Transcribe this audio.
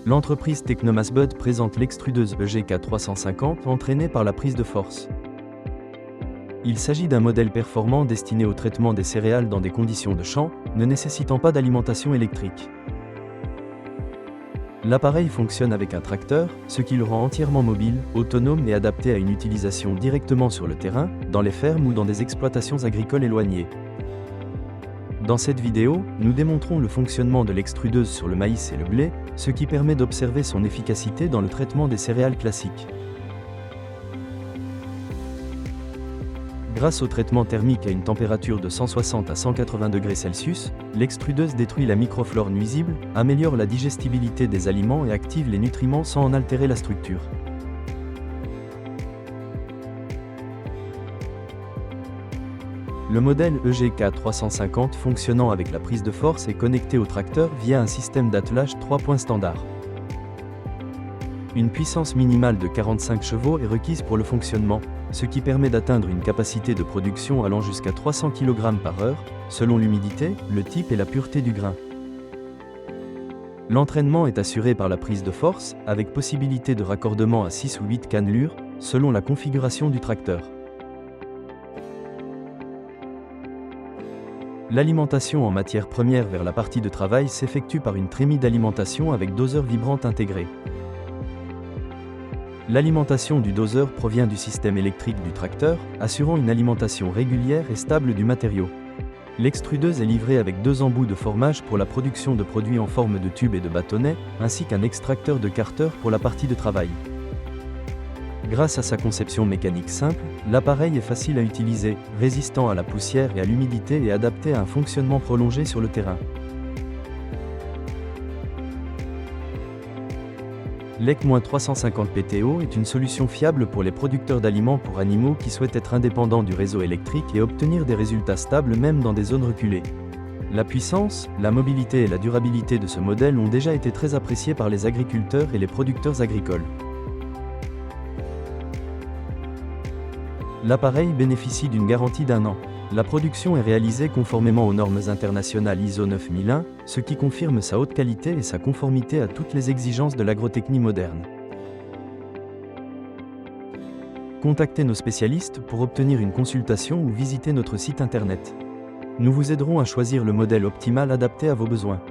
L'entreprise Technomasbud présente l'extrudeuse EGK350 entraînée par la prise de force. Il s'agit d'un modèle performant destiné au traitement des céréales dans des conditions de champ, ne nécessitant pas d'alimentation électrique. L'appareil fonctionne avec un tracteur, ce qui le rend entièrement mobile, autonome et adapté à une utilisation directement sur le terrain, dans les fermes ou dans des exploitations agricoles éloignées. Dans cette vidéo, nous démontrons le fonctionnement de l'extrudeuse sur le maïs et le blé, ce qui permet d'observer son efficacité dans le traitement des céréales classiques. Grâce au traitement thermique à une température de 160 à 180 degrés Celsius, l'extrudeuse détruit la microflore nuisible, améliore la digestibilité des aliments et active les nutriments sans en altérer la structure. Le modèle EGK350 fonctionnant avec la prise de force est connecté au tracteur via un système d'attelage 3 points standard. Une puissance minimale de 45 chevaux est requise pour le fonctionnement, ce qui permet d'atteindre une capacité de production allant jusqu'à 300 kg par heure, selon l'humidité, le type et la pureté du grain. L'entraînement est assuré par la prise de force, avec possibilité de raccordement à 6 ou 8 cannelures, selon la configuration du tracteur. L'alimentation en matière première vers la partie de travail s'effectue par une trémie d'alimentation avec doseur vibrante intégré. L'alimentation du doseur provient du système électrique du tracteur, assurant une alimentation régulière et stable du matériau. L'extrudeuse est livrée avec 2 embouts de formage pour la production de produits en forme de tubes et de bâtonnets, ainsi qu'un extracteur de carter pour la partie de travail. Grâce à sa conception mécanique simple, l'appareil est facile à utiliser, résistant à la poussière et à l'humidité et adapté à un fonctionnement prolongé sur le terrain. l'EC-350 PTO est une solution fiable pour les producteurs d'aliments pour animaux qui souhaitent être indépendants du réseau électrique et obtenir des résultats stables même dans des zones reculées. La puissance, la mobilité et la durabilité de ce modèle ont déjà été très appréciées par les agriculteurs et les producteurs agricoles. L'appareil bénéficie d'une garantie d'1 an. La production est réalisée conformément aux normes internationales ISO 9001, ce qui confirme sa haute qualité et sa conformité à toutes les exigences de l'agrotechnie moderne. Contactez nos spécialistes pour obtenir une consultation ou visitez notre site internet. Nous vous aiderons à choisir le modèle optimal adapté à vos besoins.